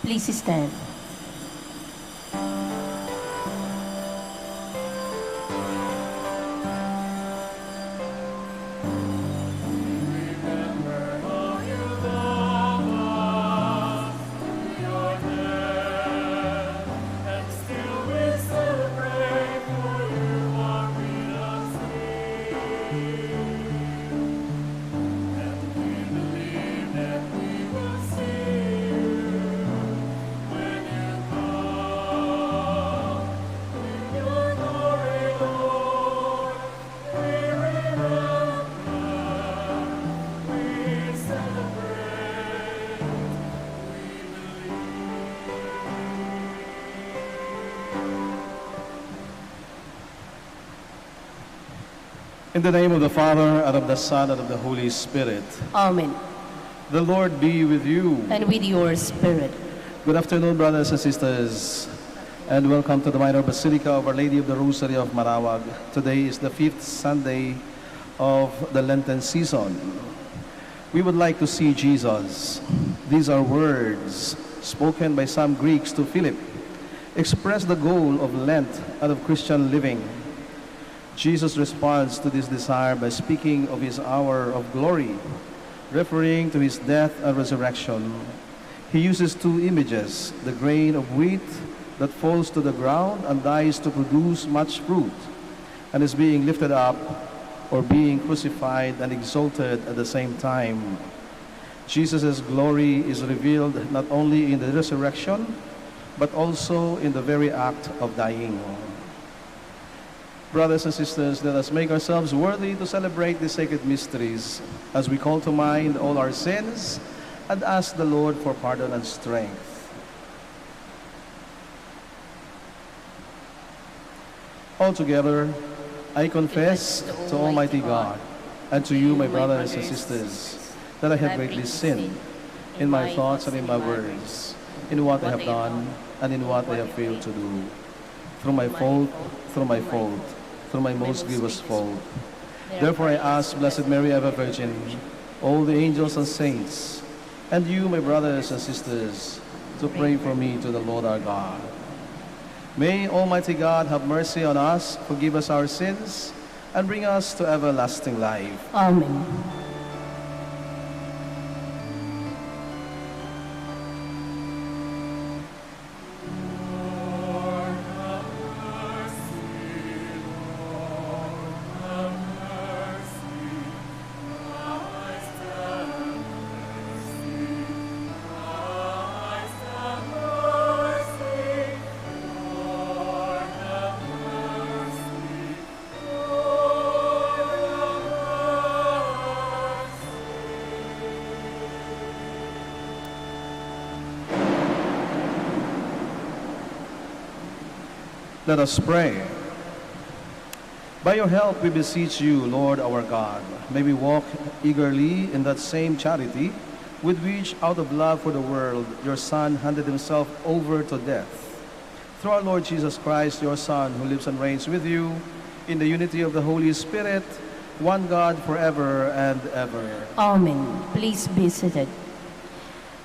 Please stand. In the name of the Father, and of the Son, and of the Holy Spirit. Amen. The Lord be with you. And with your spirit. Good afternoon, brothers and sisters, and welcome to the Minor Basilica of Our Lady of the Rosary of Manaoag. Today is the 5th Sunday of the Lenten season. We would like to see Jesus. These are words spoken by some Greeks to Philip, express the goal of Lent and of Christian living. Jesus responds to this desire by speaking of his hour of glory, referring to his death and resurrection. He uses two images, the grain of wheat that falls to the ground and dies to produce much fruit, and is being lifted up or being crucified and exalted at the same time. Jesus' glory is revealed not only in the resurrection, but also in the very act of dying. Brothers and sisters, let us make ourselves worthy to celebrate the sacred mysteries as we call to mind all our sins and ask the Lord for pardon and strength. Altogether, I confess to Almighty God and to you, my brothers and sisters, that I have greatly sinned in my thoughts and in my words, in what I have done and in what I have failed to do, through my fault, through my most grievous fault. Therefore I ask Blessed Mary, ever Virgin, all the angels and saints, and you, my brothers and sisters, to pray for me to the Lord our God. May Almighty God have mercy on us, forgive us our sins, and bring us to everlasting life. Amen. Let us pray. By your help, we beseech you, Lord our God. May we walk eagerly in that same charity with which, out of love for the world, your Son handed himself over to death. Through our Lord Jesus Christ, your Son, who lives and reigns with you in the unity of the Holy Spirit, one God forever and ever. Amen. Please be seated.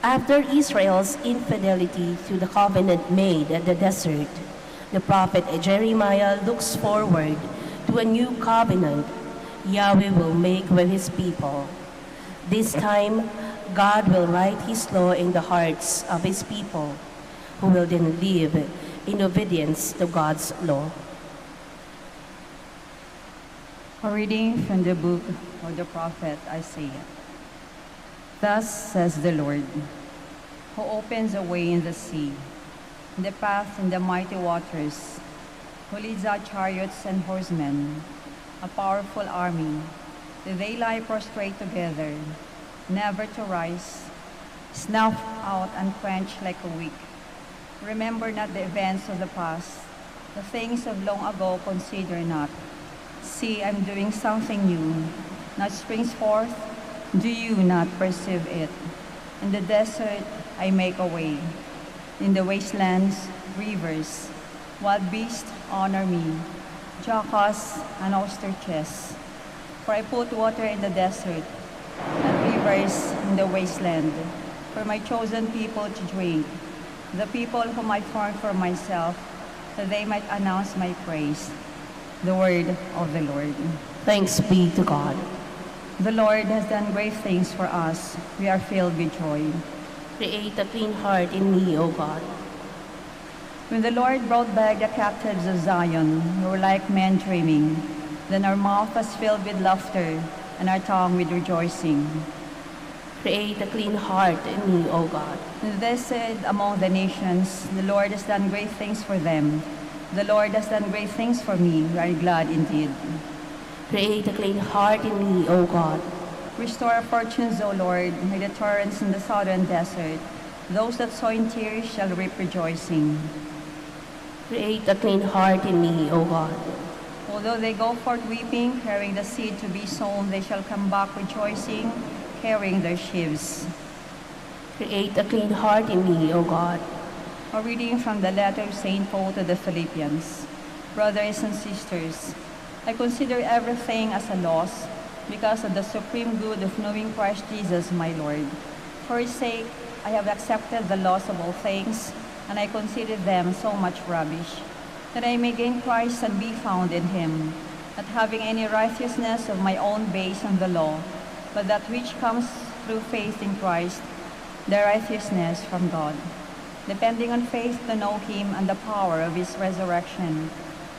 After Israel's infidelity to the covenant made at the desert, the prophet Jeremiah looks forward to a new covenant Yahweh will make with his people. This time, God will write his law in the hearts of his people, who will then live in obedience to God's law. A reading from the book of the prophet Isaiah. Thus says the Lord, who opens a way in the sea, the path in the mighty waters, who leads out chariots and horsemen, a powerful army. They lie prostrate together, never to rise, snuff out and quench like a wick. Remember not the events of the past, the things of long ago consider not. See, I'm doing something new, not springs forth, do you not perceive it? In the desert I make a way, in the wastelands, rivers. Wild beasts honor me, jackals and ostriches. For I put water in the desert, and rivers in the wasteland, for my chosen people to drink. the people whom I formed for myself, that they might announce my praise. The word of the Lord. Thanks be to God. The Lord has done great things for us. We are filled with joy. Create a clean heart in me, O God. When the Lord brought back the captives of Zion, we were like men dreaming. Then our mouth was filled with laughter, and our tongue with rejoicing. Create a clean heart in me, O God. And they said among the nations, the Lord has done great things for them. The Lord has done great things for me. We are glad indeed. Create a clean heart in me, O God. Restore our fortunes, O Lord, like the torrents in the southern desert. Those that sow in tears shall reap rejoicing. Create a clean heart in me, O God. Although they go forth weeping, carrying the seed to be sown, they shall come back rejoicing, carrying their sheaves. Create a clean heart in me, O God. A reading from the letter of St. Paul to the Philippians. Brothers and sisters, I consider everything as a loss because of the supreme good of knowing Christ Jesus my Lord. For his sake, I have accepted the loss of all things, and I consider them so much rubbish, that I may gain Christ and be found in him, not having any righteousness of my own based on the law, but that which comes through faith in Christ, the righteousness from God, depending on faith to know him and the power of his resurrection,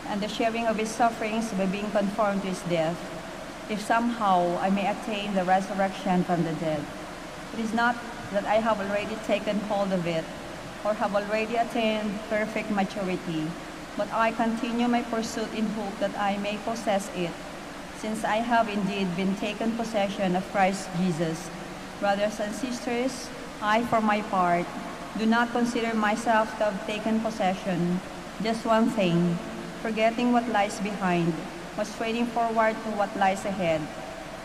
and the sharing of his sufferings by being conformed to his death, if somehow I may attain the resurrection from the dead. It is not that I have already taken hold of it, or have already attained perfect maturity, but I continue my pursuit in hope that I may possess it, since I have indeed been taken possession of Christ Jesus. Brothers and sisters, I, for my part, do not consider myself to have taken possession. Just one thing, forgetting what lies behind, but straining forward to what lies ahead.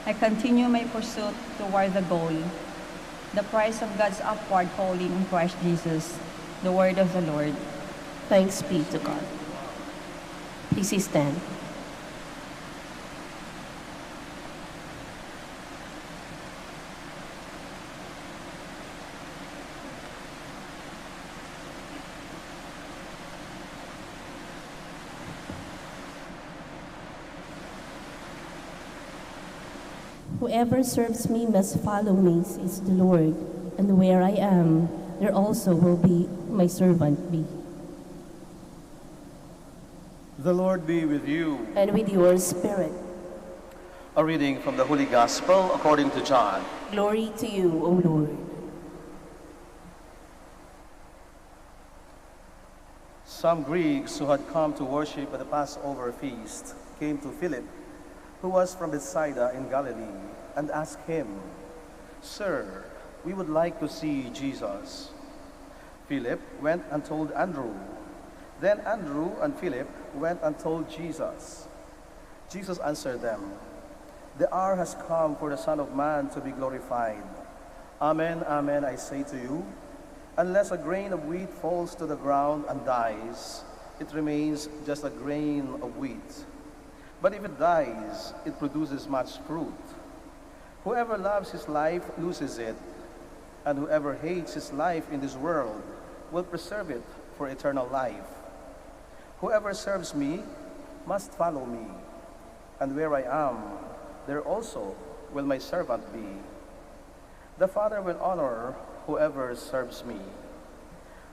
I continue my pursuit toward the goal, the prize of God's upward calling in Christ Jesus. The word of the Lord. Thanks be to God. Please stand. Whoever serves me must follow me, says the Lord, and where I am, there also will be my servant be. The Lord be with you. And with your spirit. A reading from the Holy Gospel according to John. Glory to you, O Lord. Some Greeks who had come to worship at the Passover feast came to Philip, who was from Bethsaida in Galilee, and asked him, "Sir, we would like to see Jesus." Philip went and told Andrew. Then Andrew and Philip went and told Jesus. Jesus answered them, "The hour has come for the Son of Man to be glorified. Amen, amen, I say to you, unless a grain of wheat falls to the ground and dies, it remains just a grain of wheat. But if it dies, it produces much fruit. Whoever loves his life loses it, and whoever hates his life in this world will preserve it for eternal life. Whoever serves me must follow me, and where I am, there also will my servant be. The Father will honor whoever serves me.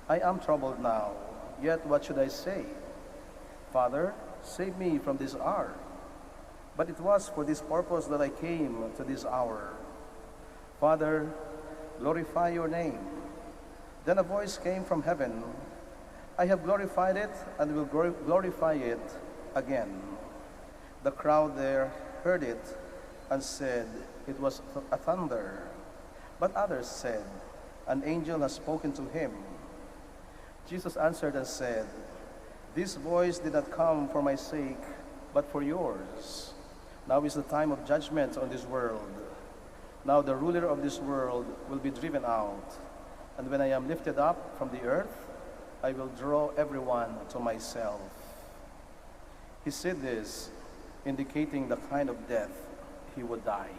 I am troubled now, yet what should I say? Father, save me from this hour. But it was for this purpose that I came to this hour. Father, glorify your name." Then a voice came from heaven, "I have glorified it and will glorify it again." The crowd there heard it and said it was a thunder. But others said, "An angel has spoken to him." Jesus answered and said, "This voice did not come for my sake, but for yours. Now is the time of judgment on this world. Now the ruler of this world will be driven out. And when I am lifted up from the earth, I will draw everyone to myself." He said this, indicating the kind of death he would die.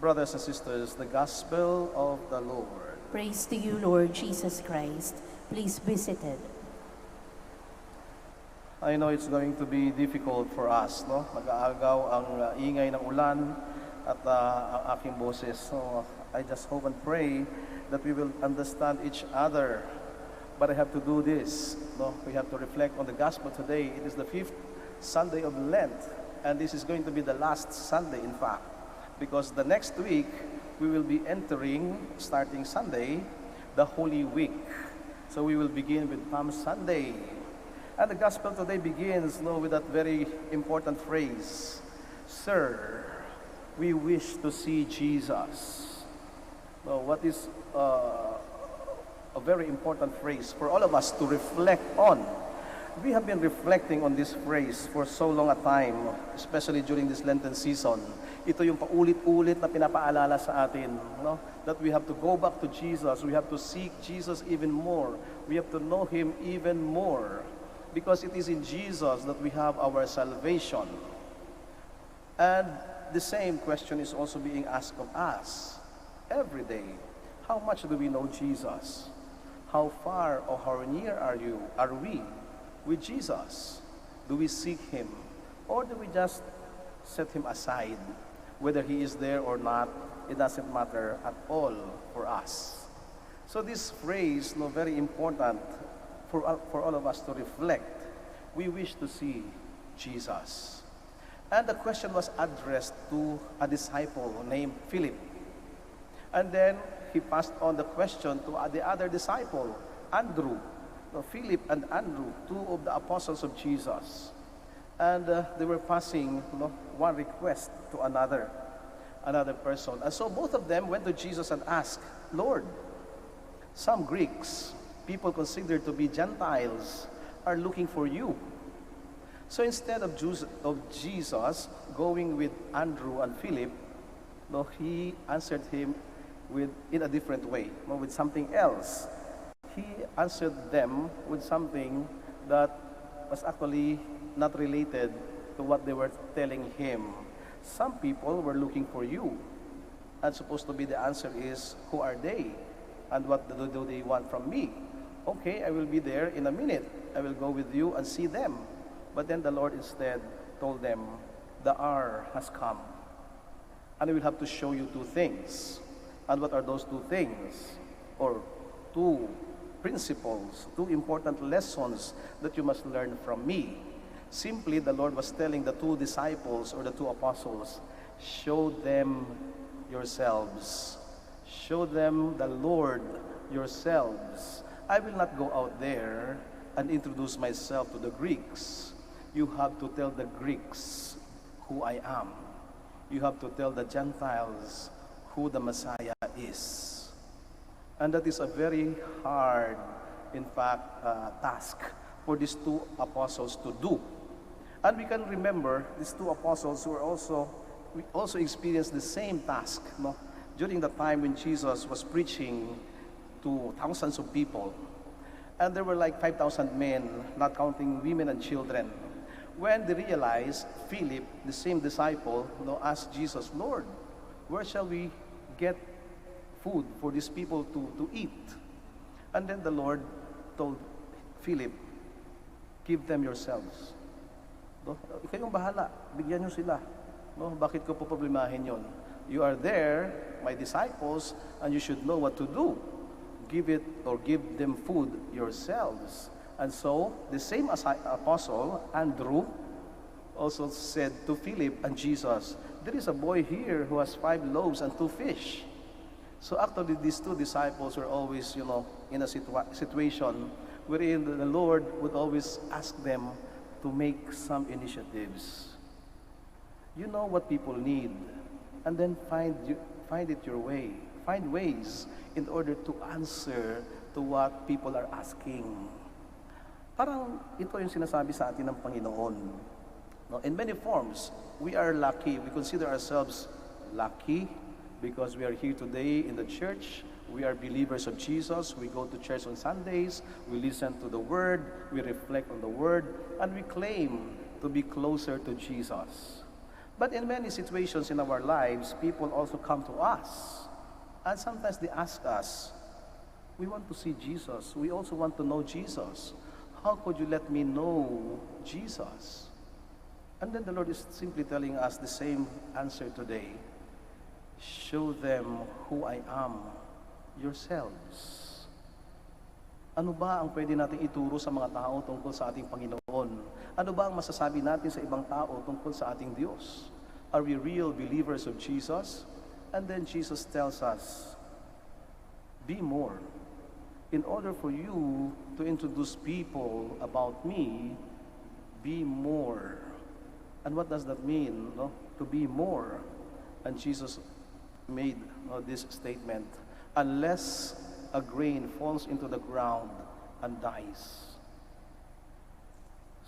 Brothers and sisters, the Gospel of the Lord. Praise to you, Lord Jesus Christ. Please be seated. I know it's going to be difficult for us, no? Mag-aagaw ang ingay ng ulan at ang aking boses. So I just hope and pray that we will understand each other. But I have to do this, no? We have to reflect on the gospel today. It is the 5th Sunday of Lent, and this is going to be the last Sunday, in fact, because the next week we will be entering, starting Sunday, the Holy Week. So we will begin with Palm Sunday. And the gospel today begins, with that very important phrase, "Sir, we wish to see Jesus." Now, what is a very important phrase for all of us to reflect on? We have been reflecting on this phrase for so long a time, especially during this Lenten season. Ito yung paulit-ulit na pinapaalala sa atin, that we have to go back to Jesus. We have to seek Jesus even more. We have to know Him even more. Because it is in Jesus that we have our salvation. And the same question is also being asked of us every day. How much do we know Jesus? How far or how near are we with Jesus? Do we seek Him? Or do we just set Him aside? Whether He is there or not, it doesn't matter at all for us. So this phrase, very important for all of us to reflect. We wish to see Jesus. And the question was addressed to a disciple named Philip. And then he passed on the question to the other disciple, Andrew. Philip and Andrew, two of the apostles of Jesus. And they were passing one request to another person. And so both of them went to Jesus and asked, "Lord, some Greeks, people considered to be Gentiles, are looking for you." So instead of Jesus going with Andrew and Philip, he answered him in a different way, with something else. He answered them with something that was actually not related to what they were telling him. Some people were looking for you. And supposed to be the answer is, who are they? And what do they want from me? Okay, I will be there in a minute. I will go with you and see them. But then the Lord instead told them, the hour has come. And I will have to show you two things. And what are those two things? Or two principles, two important lessons that you must learn from me. Simply, the Lord was telling the two disciples or the two apostles, show them yourselves. Show them the Lord yourselves. I will not go out there and introduce myself to the Greeks. You have to tell the Greeks who I am. You have to tell the Gentiles who the Messiah is. And that is a very hard, in fact, task for these two apostles to do. And we can remember these two apostles who also experienced the same task, during the time when Jesus was preaching to thousands of people. And there were like 5,000 men, not counting women and children. When they realized, Philip, the same disciple, asked Jesus, Lord, where shall we get food for these people to eat? And then the Lord told Philip, give them yourselves. Ikayong bahala, bigyan nyo sila. Bakit ko po problemahin yon? You are there, my disciples, and you should know what to do. Give them food yourselves. And so, the same apostle, Andrew, also said to Philip and Jesus, there is a boy here who has 5 loaves and 2 fish. So actually, these two disciples were always, in a situation wherein the Lord would always ask them to make some initiatives. You know what people need, and then find it your way. Find ways in order to answer to what people are asking. Parang ito yung sinasabi sa atin ng Panginoon. In many forms, we are lucky. We consider ourselves lucky because we are here today in the church. We are believers of Jesus. We go to church on Sundays. We listen to the Word. We reflect on the Word. And we claim to be closer to Jesus. But in many situations in our lives, people also come to us. And sometimes they ask us, We want to see Jesus. We also want to know Jesus. How could you let me know Jesus? And then the Lord is simply telling us the same answer today. Show them who I am yourselves. Ano ba ang pwede nating ituro sa mga tao tungkol sa ating Panginoon? Ano ba ang masasabi natin sa ibang tao tungkol sa ating Diyos? Are we real believers of Jesus? And then Jesus tells us, be more. In order for you to introduce people about me, be more. And what does that mean? No? To be more. And Jesus made this statement, unless a grain falls into the ground and dies.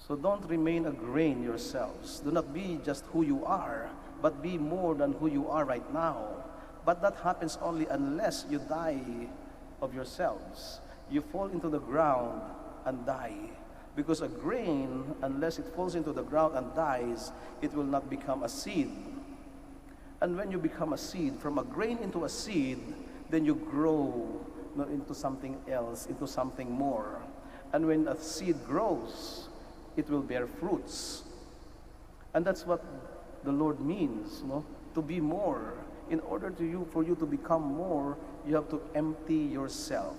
So don't remain a grain yourselves. Do not be just who you are, but be more than who you are right now. But that happens only unless you die of yourselves. You fall into the ground and die. Because a grain, unless it falls into the ground and dies, it will not become a seed. And when you become a seed, from a grain into a seed, then you grow into something else, into something more. And when a seed grows, it will bear fruits. And that's what the Lord means, to be more. In order for you to become more, you have to empty yourself.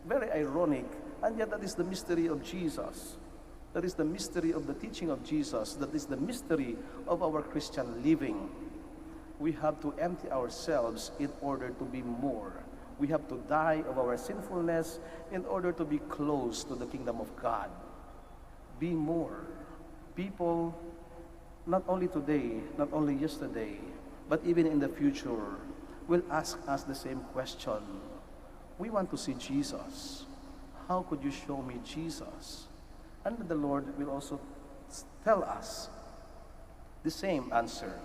Very ironic, and yet that is the mystery of Jesus. That is the mystery of the teaching of Jesus. That is the mystery of our Christian living. We have to empty ourselves in order to be more. We have to die of our sinfulness in order to be close to the kingdom of God. Be more. People, not only today, not only yesterday, but even in the future, will ask us the same question. We want to see Jesus. How could you show me Jesus? And the Lord will also tell us the same answer.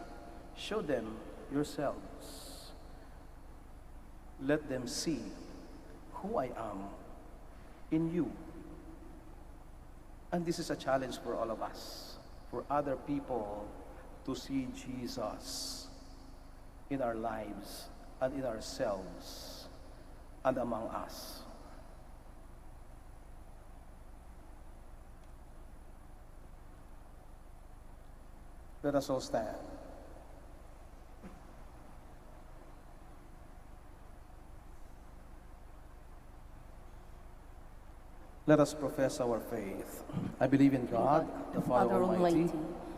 Show them yourselves. Let them see who I am in you. And this is a challenge for all of us, for other people to see Jesus in our lives and in ourselves and among us. Let us all stand. Let us profess our faith. I believe in God, the Father Almighty,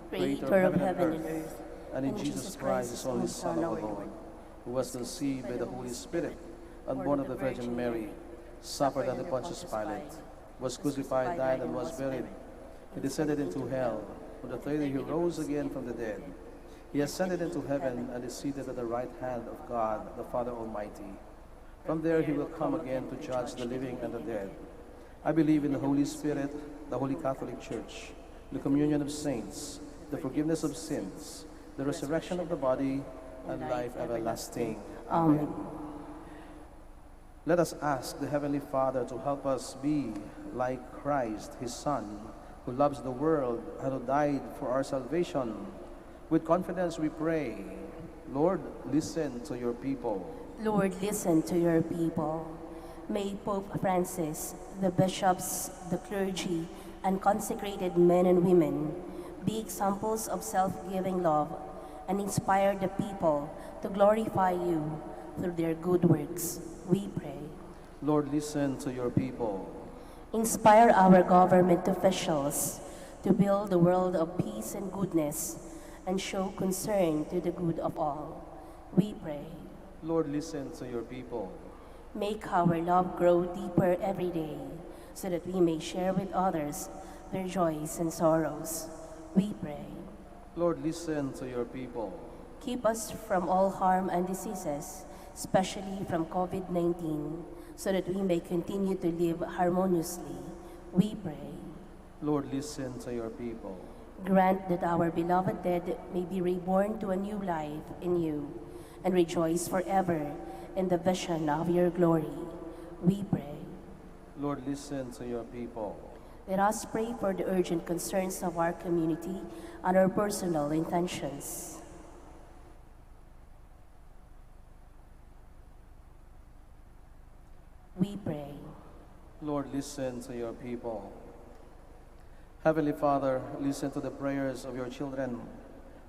creator of heaven and earth, and in Jesus Christ, his only Son, our Lord, who was conceived by the Holy Spirit, and born of the Virgin Mary, suffered under Pontius Pilate, was crucified, died, and was buried. He descended into hell. On the third day he rose again from the dead. He ascended into heaven and is seated at the right hand of God, the Father Almighty. From there he will come again to judge the living and the dead. I believe in the Holy Spirit, the Holy Catholic Church, the communion of saints, the forgiveness of sins, the resurrection of the body, and life everlasting. Amen. Let us ask the Heavenly Father to help us be like Christ, his Son, who loves the world and who died for our salvation. With confidence we pray, Lord, listen to your people. Lord, listen to your people. May Pope Francis, the bishops, the clergy, and consecrated men and women be examples of self-giving love and inspire the people to glorify you through their good works. We pray. Lord, listen to your people. Inspire our government officials to build a world of peace and goodness and show concern to the good of all. We pray. Lord, listen to your people. Make our love grow deeper every day so that we may share with others their joys and sorrows. We pray. Lord, listen to your people. Keep us from all harm and diseases, especially from COVID-19, so that we may continue to live harmoniously. We pray. Lord, listen to your people. Grant that our beloved dead may be reborn to a new life in you and rejoice forever in the vision of your glory. We pray. Lord, listen to your people. Let us pray for the urgent concerns of our community and our personal intentions. We pray. Lord, listen to your people. Heavenly Father, listen to the prayers of your children.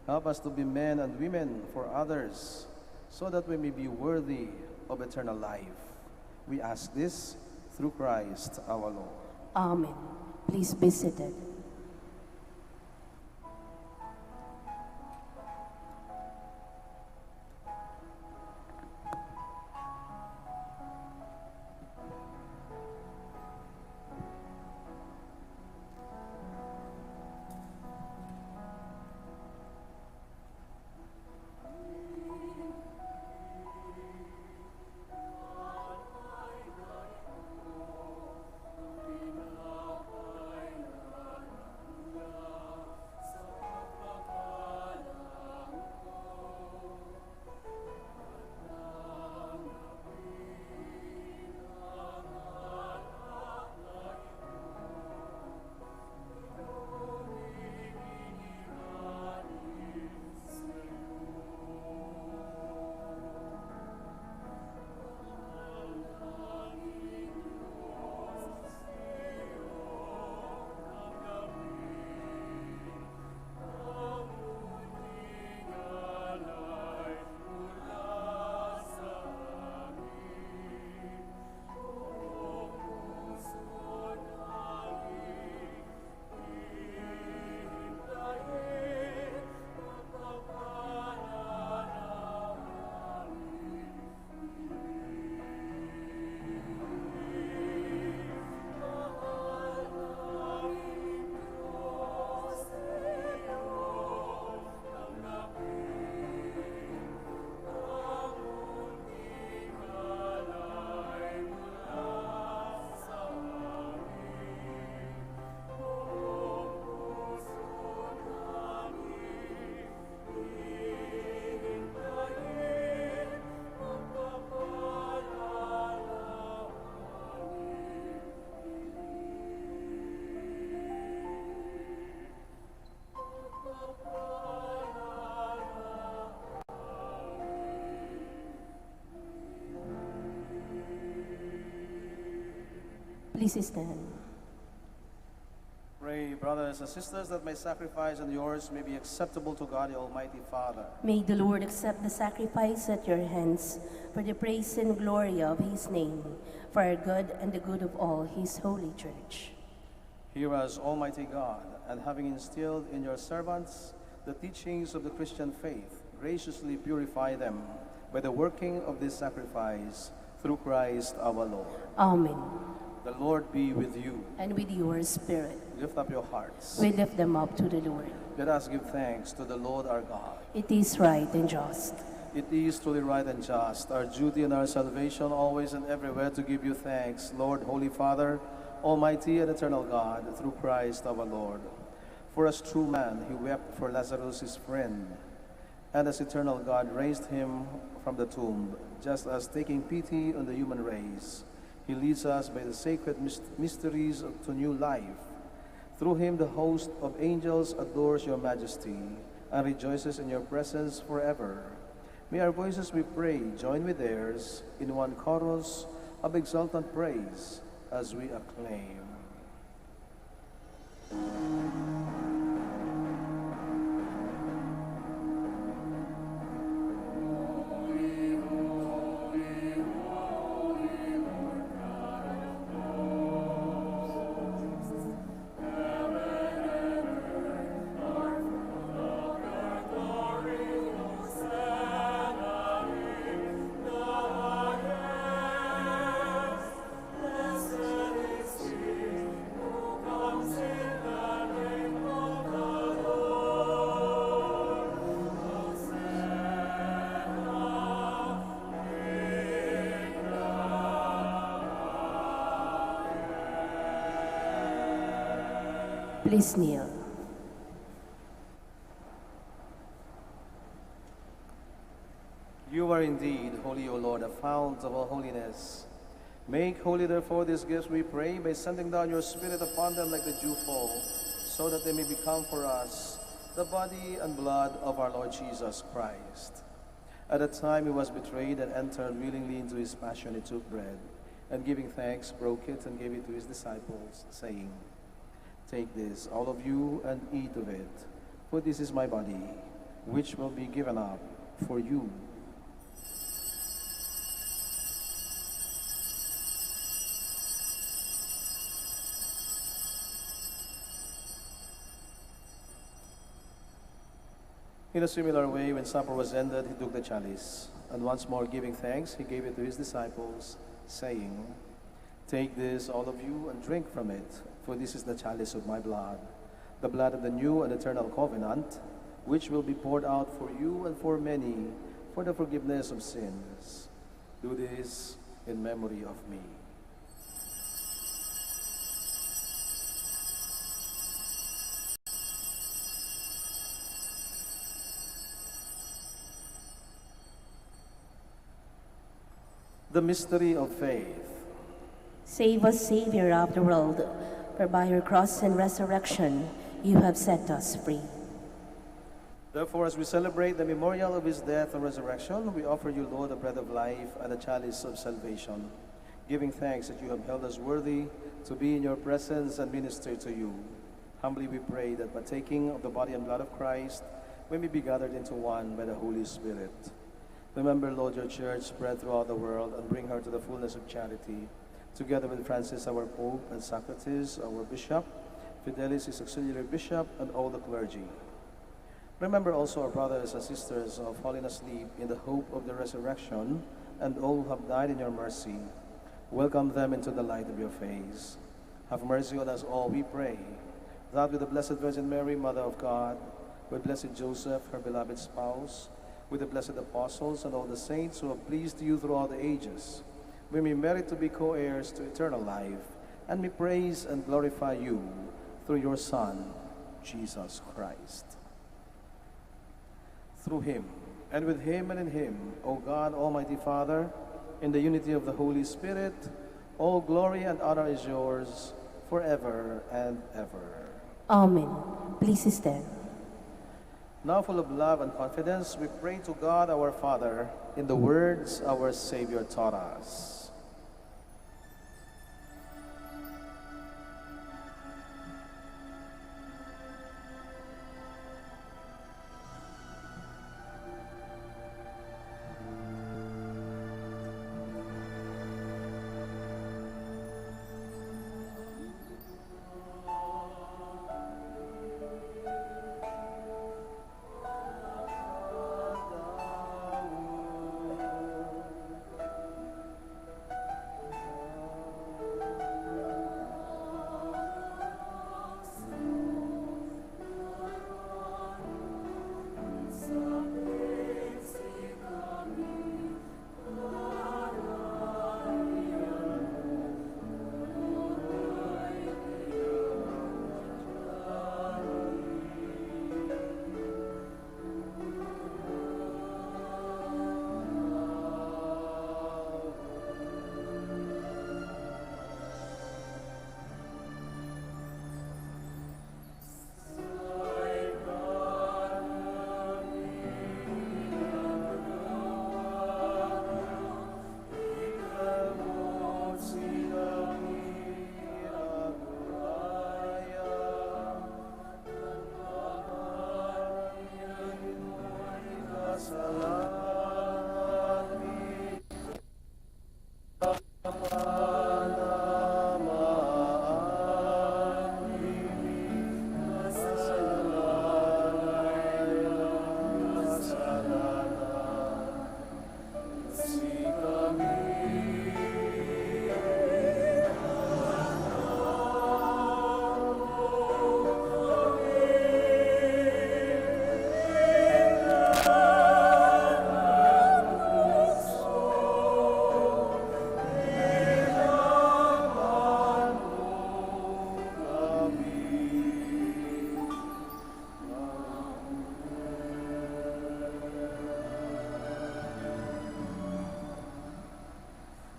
Help us to be men and women for others, so that we may be worthy of eternal life. We ask this through Christ our Lord. Amen. Please be seated. Please stand. Pray, brothers and sisters, that my sacrifice and yours may be acceptable to God, the Almighty Father. May the Lord accept the sacrifice at your hands for the praise and glory of his name, for our good and the good of all his holy church. Hear us, Almighty God, and having instilled in your servants the teachings of the Christian faith, graciously purify them by the working of this sacrifice through Christ our Lord. Amen. The Lord be with you. And with your spirit. Lift up your hearts. We lift them up to the Lord. Let us give thanks to the Lord our God. It is right and just. It is truly right and just, our duty and our salvation, always and everywhere to give you thanks, Lord, Holy Father, Almighty and eternal God, through Christ our Lord. For as true man, he wept for Lazarus his friend, and as eternal God raised him from the tomb, just as taking pity on the human race, he leads us by the sacred mysteries to new life. Through him the host of angels adores your majesty and rejoices in your presence forever. May our voices, we pray, join with theirs in one chorus of exultant praise as we acclaim. Please kneel. You are indeed holy, O Lord, the fount of all holiness. Make holy, therefore, these gifts, we pray, by sending down your Spirit upon them like the dewfall, so that they may become for us the body and blood of our Lord Jesus Christ. At the time he was betrayed and entered willingly into his passion, he took bread. And giving thanks, broke it and gave it to his disciples, saying, "Take this, all of you, and eat of it, for this is my body, which will be given up for you." In a similar way, when supper was ended, he took the chalice, and once more giving thanks, he gave it to his disciples, saying, "Take this, all of you, and drink from it, for this is the chalice of my blood, the blood of the new and eternal covenant, which will be poured out for you and for many for the forgiveness of sins. Do this in memory of me." The mystery of faith. Save us, Savior of the world, for by your cross and resurrection you have set us free. Therefore, as we celebrate the memorial of his death and resurrection, we offer you, Lord, the bread of life and the chalice of salvation, giving thanks that you have held us worthy to be in your presence and minister to you. Humbly we pray that partaking of the body and blood of Christ, we may be gathered into one by the Holy Spirit. Remember, Lord, your church spread throughout the world and bring her to the fullness of charity, together with Francis, our Pope, and Socrates, our Bishop, Fidelis, his auxiliary bishop, and all the clergy. Remember also our brothers and sisters who have fallen asleep in the hope of the resurrection, and all who have died in your mercy. Welcome them into the light of your face. Have mercy on us all, we pray, that with the Blessed Virgin Mary, Mother of God, with Blessed Joseph, her beloved spouse, with the blessed apostles and all the saints who have pleased you throughout the ages, we may merit to be co-heirs to eternal life, and may praise and glorify you through your Son, Jesus Christ. Through him, and with him and in him, O God, Almighty Father, in the unity of the Holy Spirit, all glory and honor is yours forever and ever. Amen. Please stand. Now, full of love and confidence, we pray to God our Father in the words our Savior taught us.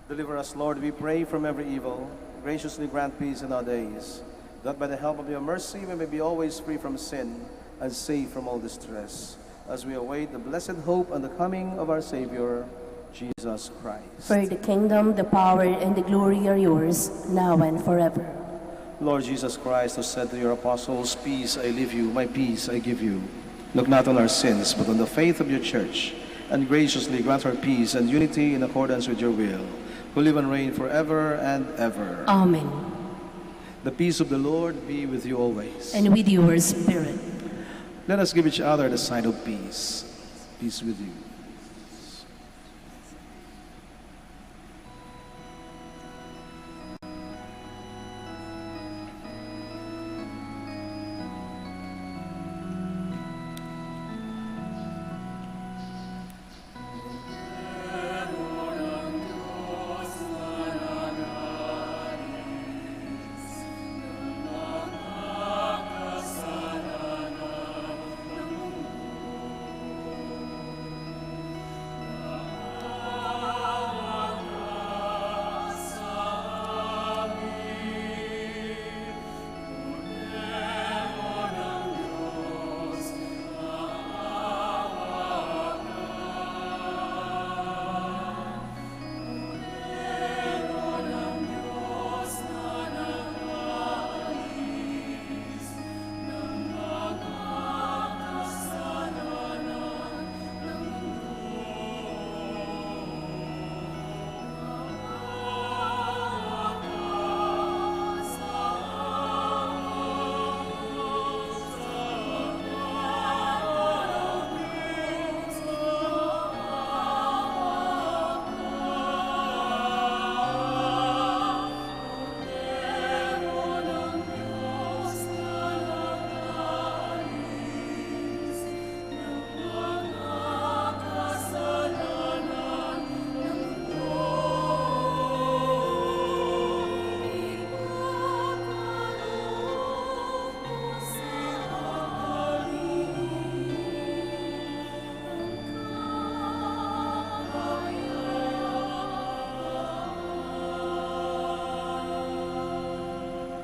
Deliver us, Lord, we pray, from every evil. Graciously grant peace in our days, that by the help of your mercy we may be always free from sin and safe from all distress, as we await the blessed hope and the coming of our Savior, Jesus Christ. For the kingdom, the power, and the glory are yours, now and forever. Lord Jesus Christ, who said to your apostles, "Peace I leave you, my peace I give you," look not on our sins, but on the faith of your church, and graciously grant her peace and unity in accordance with your will, who live and reign forever and ever. Amen. The peace of the Lord be with you always. And with your spirit. Let us give each other the sign of peace. Peace with you.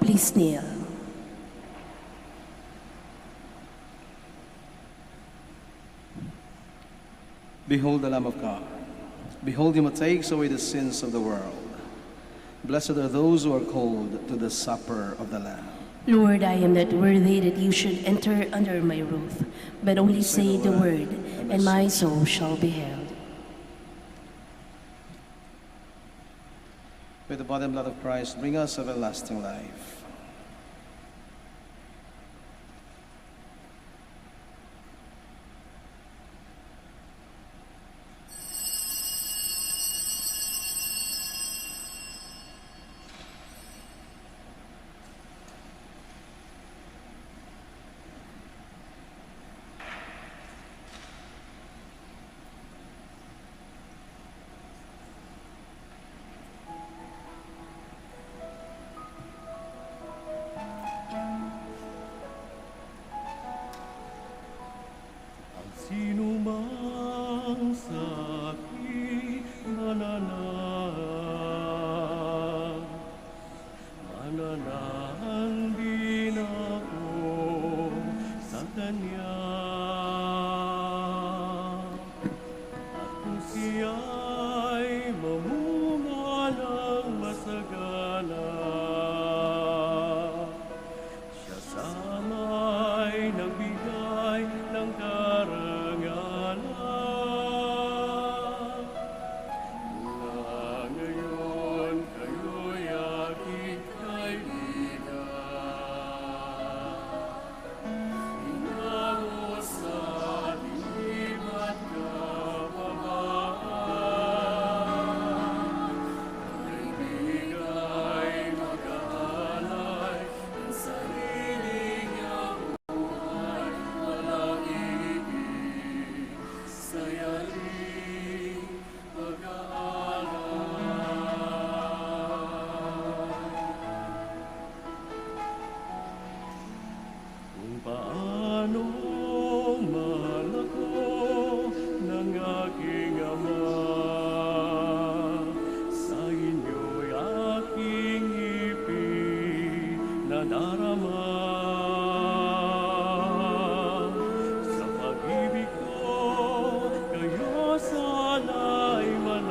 Please kneel. Behold the Lamb of God. Behold him who takes away the sins of the world. Blessed are those who are called to the supper of the Lamb. Lord, I am not worthy that you should enter under my roof, but only say the word, and my soul shall be healed. With the body and blood of Christ, bring us everlasting life. Sino mang sa akin mananahan, mananahan din ako sa Kanya. At kung siya'y mamunga ng masagana, siya sana'y nagbigay ng karangalan. Mula ngayon kayo'y aking kaibigan. Inango sa dilim at kababaan. Kaibigay mag-aalay ng sarili niyang buhay. Walang ibig sa yaring pag-aalay. Kung paano mahal ako ng aking Ama, sa inyo'y aking ipinadarama. Sa pag-ibig ko, kayo sana'y manatili.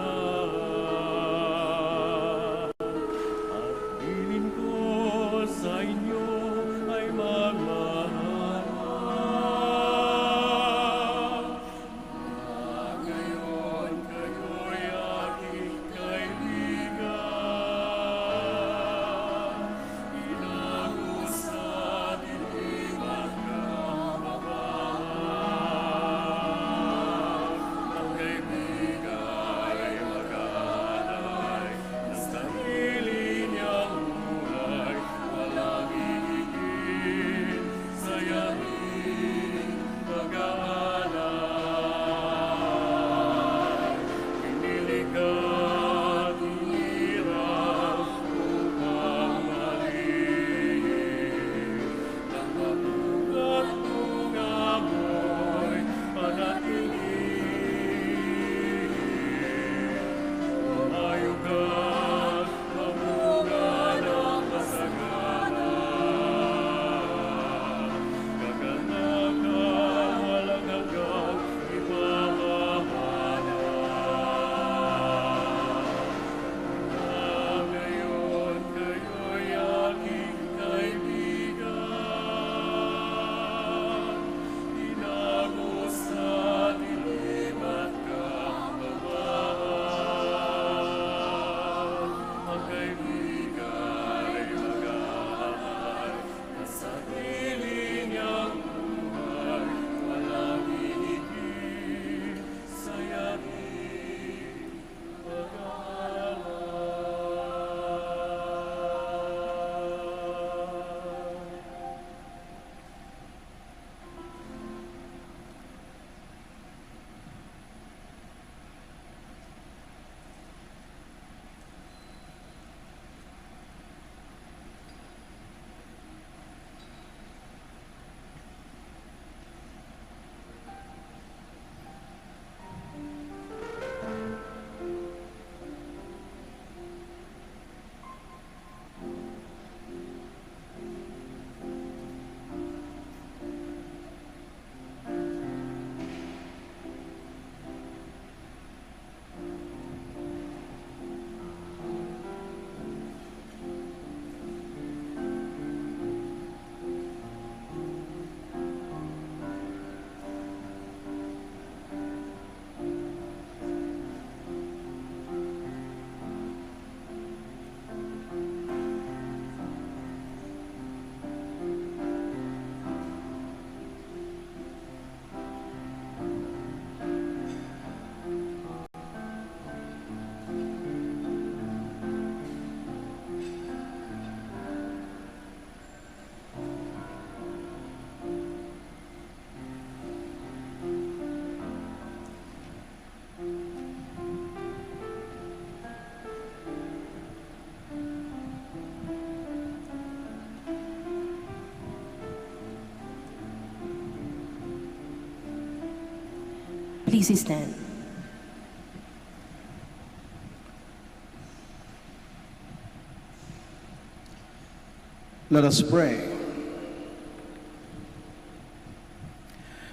Please stand. Let us pray.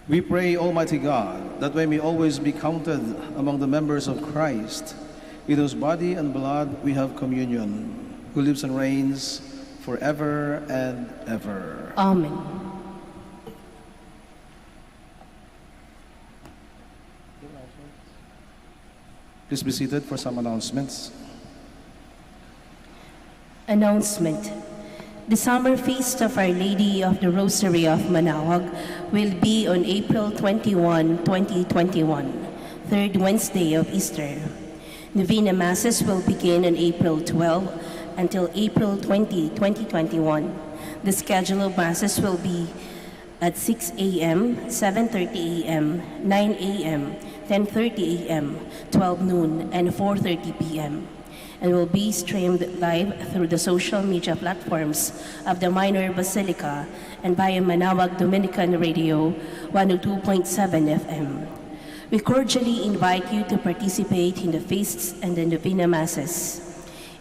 We pray, Almighty God, that we may always be counted among the members of Christ, in whose body and blood we have communion, who lives and reigns forever and ever. Amen. Please be seated for some announcements. Announcement. The summer feast of Our Lady of the Rosary of Manaoag will be on April 21, 2021, third Wednesday of Easter. Novena Masses will begin on April 12 until April 20, 2021. The schedule of Masses will be at 6 a.m., 7:30 a.m., 9 a.m., 10:30 a.m., 12 noon, and 4:30 p.m. and will be streamed live through the social media platforms of the Minor Basilica and via Manaoag Dominican Radio 102.7 FM. We cordially invite you to participate in the feasts and the Novena Masses.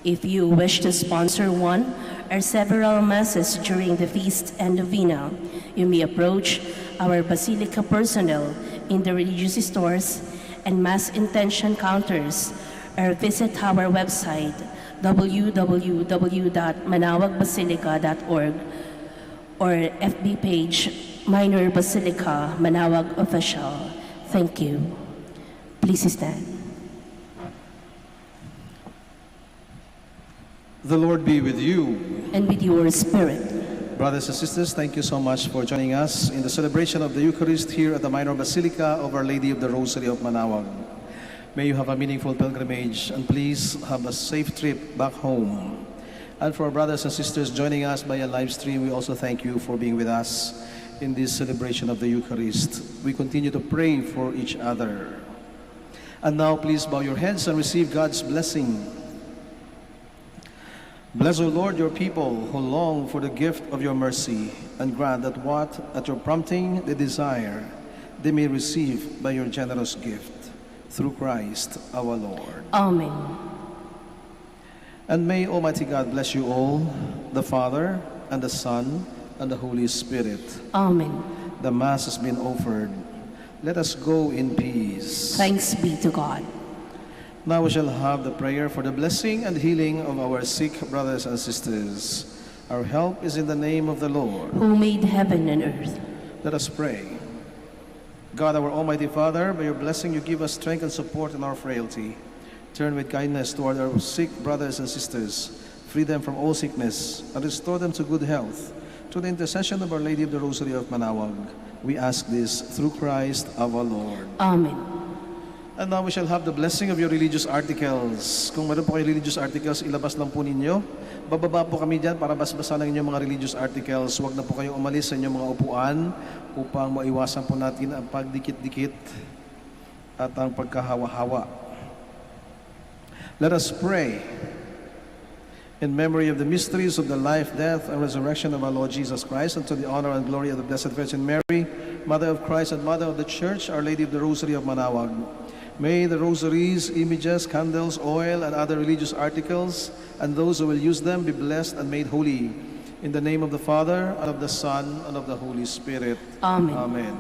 If you wish to sponsor one or several Masses during the feast and Novena, you may approach our Basilica personnel in the religious stores and Mass intention counters, or visit our website www.manaoagbasilica.org or FB page Minor Basilica Manaoag Official. Thank you. Please stand. The Lord be with you. And with your spirit. Brothers and sisters, thank you so much for joining us in the celebration of the Eucharist here at the Minor Basilica of Our Lady of the Rosary of Manaoag. May you have a meaningful pilgrimage, and please have a safe trip back home. And for our brothers and sisters joining us by a live stream, we also thank you for being with us in this celebration of the Eucharist. We continue to pray for each other. And now please bow your heads and receive God's blessing. Bless, O Lord, your people who long for the gift of your mercy, and grant that what at your prompting they desire, they may receive by your generous gift. Through Christ our Lord. Amen. And may Almighty God bless you all, the Father, and the Son, and the Holy Spirit. Amen. The Mass has been offered. Let us go in peace. Thanks be to God. Now we shall have the prayer for the blessing and healing of our sick brothers and sisters. Our help is in the name of the Lord, Who made heaven and earth. Let us pray. God, our Almighty Father, by your blessing you give us strength and support in our frailty. Turn with kindness toward our sick brothers and sisters, free them from all sickness, and restore them to good health. Through the intercession of Our Lady of the Rosary of Manaoag, we ask this through Christ our Lord. Amen. And now we shall have the blessing of your religious articles. Kung meron po kayo religious articles, ilabas lang po ninyo. Bababa po kami dyan para basbasan ang inyong mga religious articles. Huwag na po kayo umalis sa inyong mga upuan upang maiwasan po natin ang pagdikit-dikit at ang pagkahawa-hawa. Let us pray. In memory of the mysteries of the life, death, and resurrection of our Lord Jesus Christ, and to the honor and glory of the Blessed Virgin Mary, Mother of Christ and Mother of the Church, Our Lady of the Rosary of Manaoag. May the rosaries, images, candles, oil, and other religious articles, and those who will use them be blessed and made holy. In the name of the Father, and of the Son, and of the Holy Spirit. Amen. Amen.